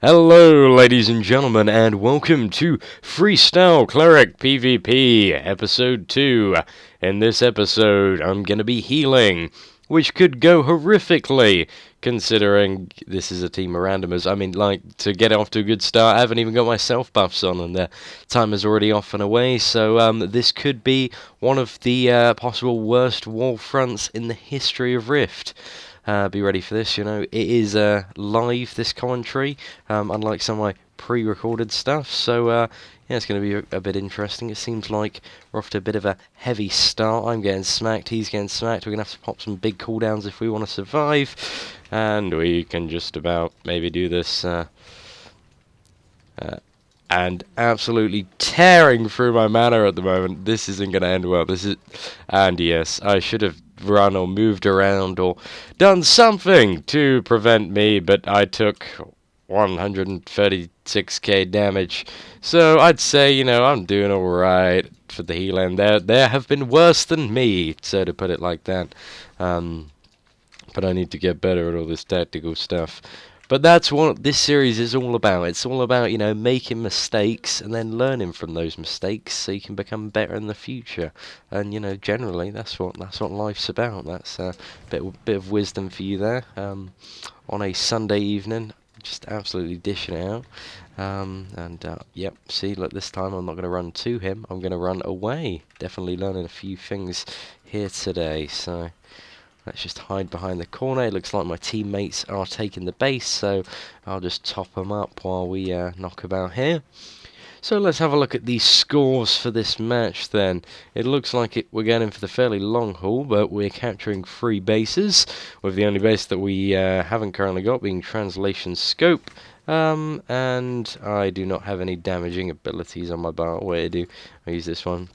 Hello, ladies and gentlemen, and welcome to Freestyle Cleric PvP Episode 2. In this episode, I'm gonna be healing, which could go horrifically, considering this is a team of randomers. I mean, to get off to a good start, I haven't even got my self buffs on, and the timer's already off and away, so this could be one of the possible worst wall fronts in the history of Rift. Be ready for this, it is live, this commentary, unlike some of my pre-recorded stuff, so yeah, it's going to be a bit interesting. It seems like we're off to a bit of a heavy start. I'm getting smacked, he's getting smacked, we're going to have to pop some big cooldowns if we want to survive, and we can just about maybe do this, and absolutely tearing through my mana at the moment. This isn't going to end well. And yes, I should have run or moved around or done something to prevent me, but I took 136k damage. So I'd say, I'm doing alright for the heal end. There have been worse than me, so to put it like that. But I need to get better at all this tactical stuff. But that's what this series is all about. It's all about, making mistakes and then learning from those mistakes so you can become better in the future. And, generally that's what life's about. That's a bit of wisdom for you there. On a Sunday evening, just absolutely dishing it out. Yep, see, look, this time I'm not going to run to him. I'm going to run away. Definitely learning a few things here today, so let's just hide behind the corner. It looks like my teammates are taking the base, so I'll just top them up while we knock about here. So let's have a look at the scores for this match then. It looks like we're going for the fairly long haul, but we're capturing 3 bases, with the only base that we haven't currently got being Translation Scope. And I do not have any damaging abilities on my bar. Wait, I do. I use this one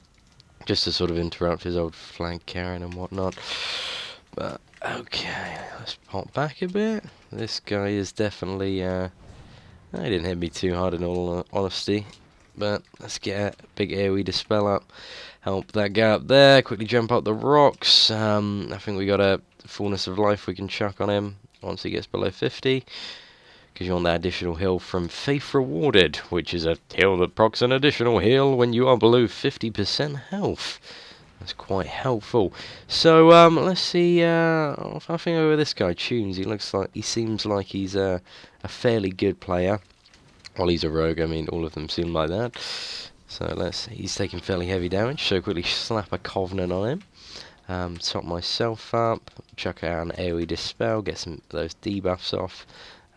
just to sort of interrupt his old flank carrying and whatnot. But, okay, let's pop back a bit. This guy is definitely, he didn't hit me too hard in all honesty. But let's get a big AoE dispel up. Help that guy up there. Quickly jump up the rocks. I think we got a fullness of life we can chuck on him once he gets below 50. Because you want that additional heal from Faith Rewarded, which is a heal that procs an additional heal when you are below 50% health. That's quite helpful. So let's see. I think over this guy Tunes. He seems like he's a fairly good player. Well, he's a rogue. I mean, all of them seem like that. So he's taking fairly heavy damage. So quickly slap a Covenant on him. Top myself up. Chuck out an AoE dispel. Get some of those debuffs off.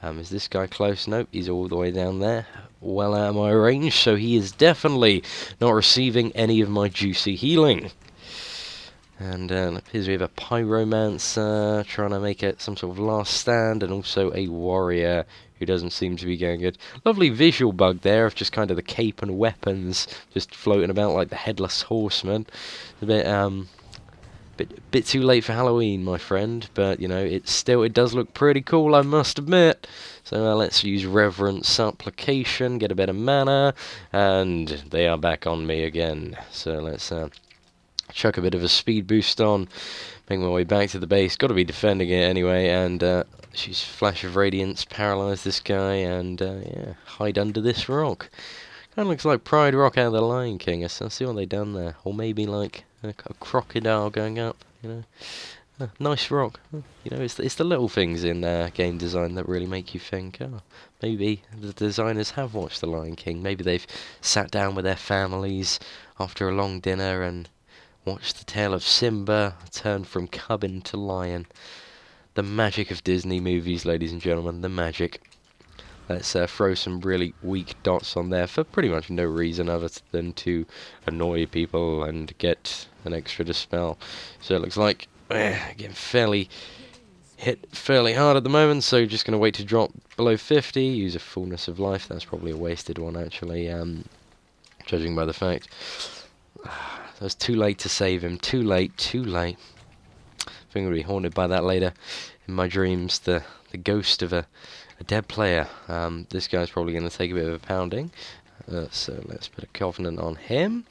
Is this guy close? Nope, he's all the way down there. Well out of my range. So he is definitely not receiving any of my juicy healing. And it appears we have a Pyromancer trying to make it some sort of last stand, and also a Warrior who doesn't seem to be going good. Lovely visual bug there of just kind of the cape and weapons just floating about like the Headless Horseman. A bit too late for Halloween, my friend, but it does look pretty cool, I must admit. So let's use Reverent Supplication, get a bit of mana, and they are back on me again. So let's chuck a bit of a speed boost on, make my way back to the base. Got to be defending it anyway, and she's Flash of Radiance, paralyze this guy, and yeah, hide under this rock. Kind of looks like Pride Rock out of the Lion King. I see what they done there, or maybe like a crocodile going up. Nice rock. It's the little things in game design that really make you think, oh, maybe the designers have watched the Lion King. Maybe they've sat down with their families after a long dinner and watch the tale of Simba turn from cub into lion. The magic of Disney movies, ladies and gentlemen, the magic. Let's throw some really weak dots on there for pretty much no reason other than to annoy people and get an extra dispel. So it looks like getting hit fairly hard at the moment, so just going to wait to drop below 50, use a fullness of life. That's probably a wasted one actually, judging by the fact. It was too late to save him. Too late. I think I'm going to be haunted by that later in my dreams. The ghost of a dead player. This guy's probably going to take a bit of a pounding. So let's put a Covenant on him.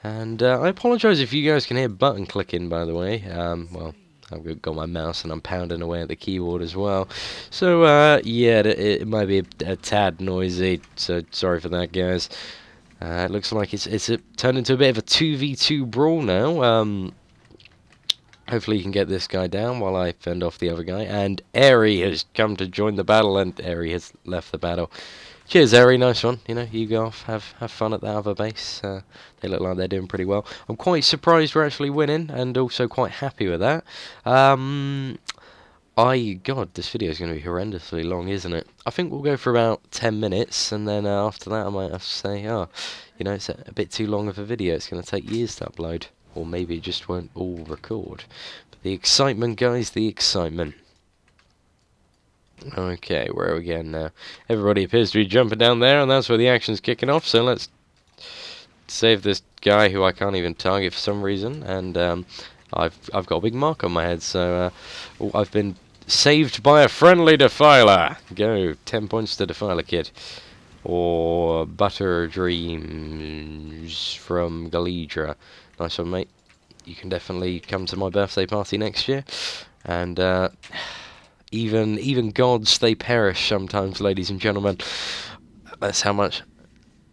And I apologise if you guys can hear button clicking, by the way. Well, I've got my mouse and I'm pounding away at the keyboard as well. So, yeah, it might be a tad noisy, so sorry for that, guys. It looks like it's turned into a bit of a 2v2 brawl now. Hopefully you can get this guy down while I fend off the other guy. And Airy has come to join the battle, and Airy has left the battle. Cheers, Airy. Nice one. You know, you go off, have fun at that other base. They look like they're doing pretty well. I'm quite surprised we're actually winning, and also quite happy with that. God, this video is going to be horrendously long, isn't it? I think we'll go for about 10 minutes, and then after that I might have to say, oh, you know, it's a bit too long of a video. It's going to take years to upload. Or maybe it just won't all record. But the excitement, guys, the excitement. Okay, where are we going now? Everybody appears to be jumping down there, and that's where the action's kicking off. So let's save this guy who I can't even target for some reason. And I've got a big mark on my head, so I've been saved by a friendly defiler. Go, 10 points to Defiler Kid. Or Butter Dreams from Galidra. Nice one, mate. You can definitely come to my birthday party next year. And even gods, they perish sometimes, ladies and gentlemen. That's how much...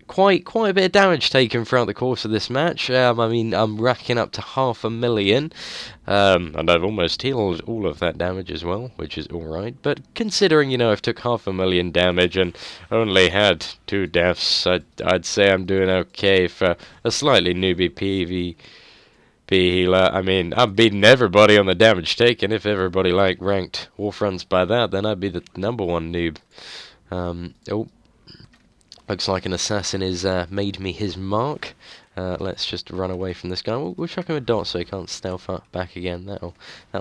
Quite a bit of damage taken throughout the course of this match. I mean, I'm racking up to 500,000. And I've almost healed all of that damage as well, which is alright. But considering, you know, I've took 500,000 damage and only had 2 deaths, I'd say I'm doing okay for a slightly newbie PvP healer. I mean, I'm beating everybody on the damage taken. If everybody like ranked Warfronts by that, then I'd be the #1 noob. Oh. Looks like an assassin has made me his mark. Let's just run away from this guy. We'll chuck him a dot so he can't stealth up back again. That'll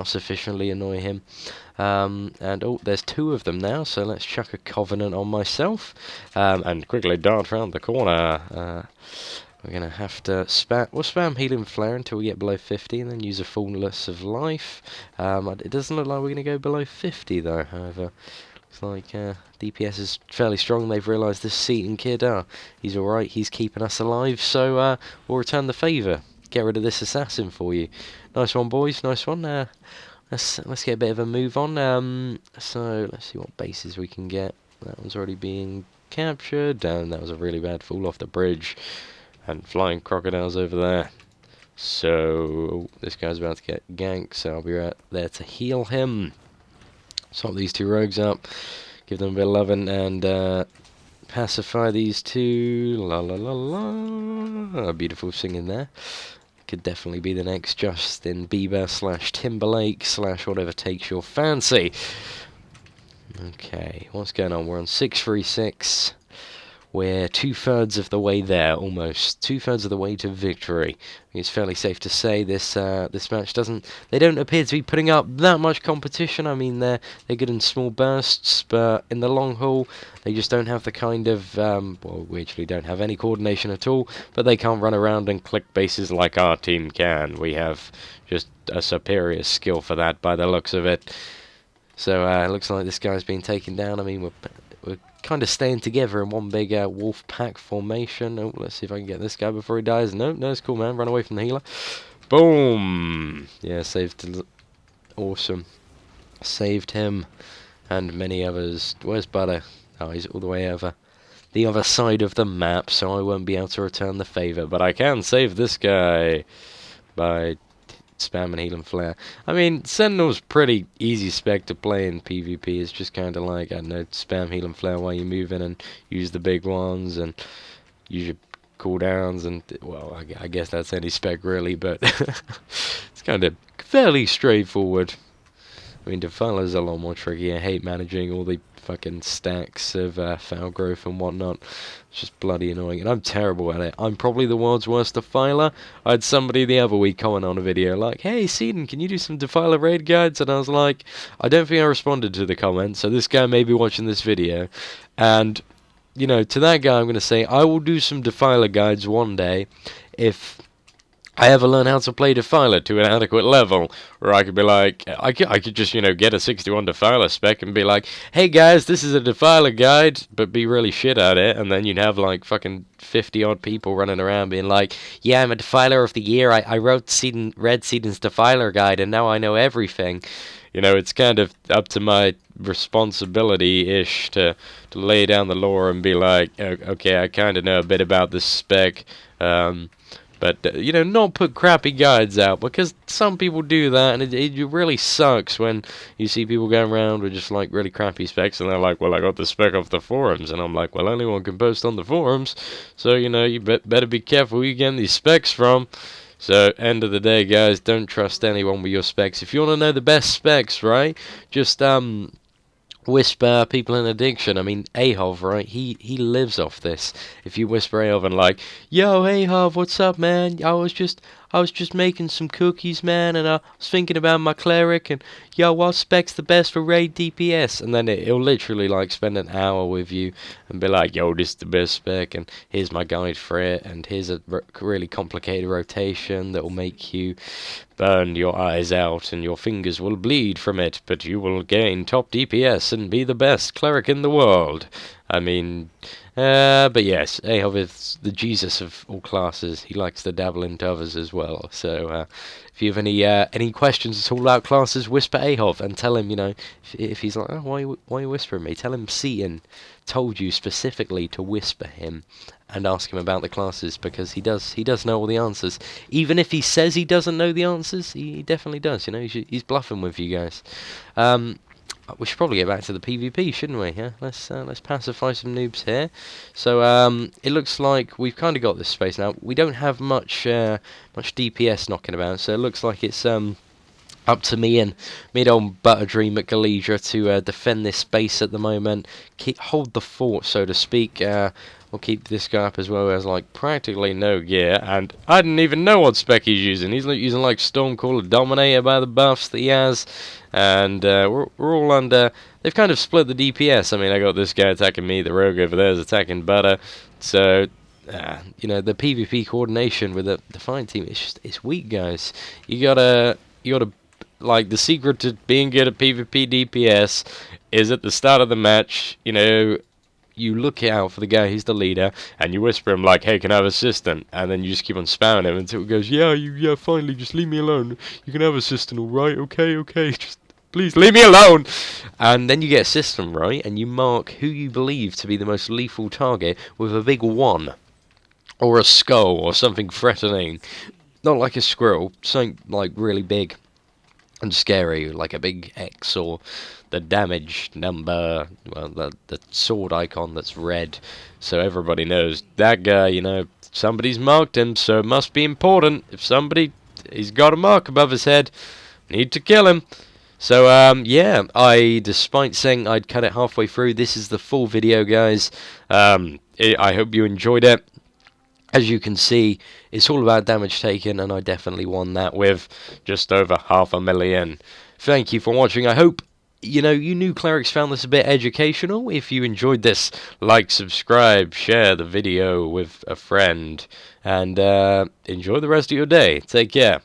sufficiently annoy him. And oh, there's 2 of them now, so let's chuck a Covenant on myself. And quickly dart around the corner. We're going to have to spam Healing Flare until we get below 50, and then use a Fullness of Life. It doesn't look like we're going to go below 50 though, however. Looks like DPS is fairly strong. They've realised this Seatin kid, he's alright, he's keeping us alive, so we'll return the favour. Get rid of this assassin for you. Nice one, boys, nice one. Let's get a bit of a move on. So, let's see what bases we can get. That one's already being captured, and that was a really bad fall off the bridge. And flying crocodiles over there. So, this guy's about to get ganked, so I'll be right there to heal him. Swap these 2 rogues up, give them a bit of loving, and pacify these 2. La la la la. A beautiful singing there. Could definitely be the next Justin Bieber / Timberlake / whatever takes your fancy. Okay, what's going on? We're on 636. We're 2/3 of the way there, almost 2/3 of the way to victory. It's fairly safe to say this match they don't appear to be putting up that much competition. I mean, they're good in small bursts, but in the long haul, they just don't have the kind of well, we actually don't have any coordination at all. But they can't run around and click bases like our team can. We have just a superior skill for that, by the looks of it. So it looks like this guy's been taken down. I mean, we're kind of staying together in one big wolf pack formation. Oh, let's see if I can get this guy before he dies. No, it's cool, man. Run away from the healer. Boom! Yeah, saved. Awesome. Saved him and many others. Where's Butter? Oh, he's all the way over the other side of the map, so I won't be able to return the favour. But I can save this guy by spam and Healing Flare. I mean, Sentinel's pretty easy spec to play in PvP. It's just kind of like, I don't know, spam Healing Flare while you're moving and use the big ones and use your cooldowns and, well, I guess that's any spec really, but it's kind of fairly straightforward. I mean, Defiler's a lot more tricky. I hate managing all the fucking stacks of foul growth and whatnot. It's just bloody annoying, and I'm terrible at it. I'm probably the world's worst Defiler. I had somebody the other week comment on a video like, "Hey, Seatin, can you do some Defiler raid guides?" And I was like, I don't think I responded to the comment, so this guy may be watching this video. And, you know, to that guy I'm going to say, I will do some Defiler guides one day if I ever learn how to play Defiler to an adequate level, where I could be like, I could just, get a 61 Defiler spec and be like, hey guys, this is a Defiler guide, but be really shit at it, and then you'd have like fucking 50 odd people running around being like, yeah, I'm a Defiler of the year, I wrote Red Seatin's Defiler guide, and now I know everything. It's kind of up to my responsibility-ish to lay down the lore and be like, okay, I kind of know a bit about this spec, but, not put crappy guides out, because some people do that, and it really sucks when you see people going around with just, like, really crappy specs, and they're like, well, I got the spec off the forums, and I'm like, well, anyone can post on the forums, so, you better be careful who you're getting these specs from. So, end of the day, guys, don't trust anyone with your specs. If you want to know the best specs, right, just, whisper people in addiction. I mean, Ahov, right? He lives off this. If you whisper Ahov and like, yo, Ahov, what's up, man? I was just making some cookies, man, and I was thinking about my cleric, and yo, what spec's the best for raid DPS? And then it'll literally like spend an hour with you and be like, yo, this is the best spec, and here's my guide for it, and here's a really complicated rotation that will make you burn your eyes out, and your fingers will bleed from it, but you will gain top DPS and be the best cleric in the world. I mean, but yes, Ahov is the Jesus of all classes. He likes to dabble into others as well. So, if you have any questions at all about classes, whisper Ahov and tell him, if he's like, oh, why are you whispering me? Tell him Seatin told you specifically to whisper him and ask him about the classes, because he does know all the answers. Even if he says he doesn't know the answers, he definitely does. He's bluffing with you guys. We should probably get back to the PvP, shouldn't we? Yeah, let's pacify some noobs here. So it looks like we've kind of got this space now. We don't have much DPS knocking about, so it looks like it's up to me and old Butterdream at Galedra to defend this space at the moment. Hold the fort, so to speak. We'll keep this guy up as well, as like practically no gear, and I didn't even know what spec he's using. He's using like Stormcaller Dominator by the buffs that he has, and we're all under. They've kind of split the DPS. I mean, I got this guy attacking me, the rogue over there is attacking Butter, so the PvP coordination with the fighting team, it's weak, guys. You gotta like, the secret to being good at PvP DPS is at the start of the match, you look out for the guy who's the leader, and you whisper him like, hey, can I have assistant? And then you just keep on spamming him until he goes, yeah, finally, just leave me alone. You can have assistant, alright? Okay, just please leave me alone. And then you get assistant, right? And you mark who you believe to be the most lethal target with a big 1. Or a skull, or something threatening. Not like a squirrel, something like really big and scary, like a big X, or the damage number, well, the sword icon that's red, so everybody knows that guy, somebody's marked him, so it must be important. If he's got a mark above his head, need to kill him. So, despite saying I'd cut it halfway through, this is the full video, guys. I hope you enjoyed it. As you can see, it's all about damage taken, and I definitely won that with just over 500,000. Thank you for watching. I hope, you new clerics found this a bit educational. If you enjoyed this, like, subscribe, share the video with a friend, and enjoy the rest of your day. Take care.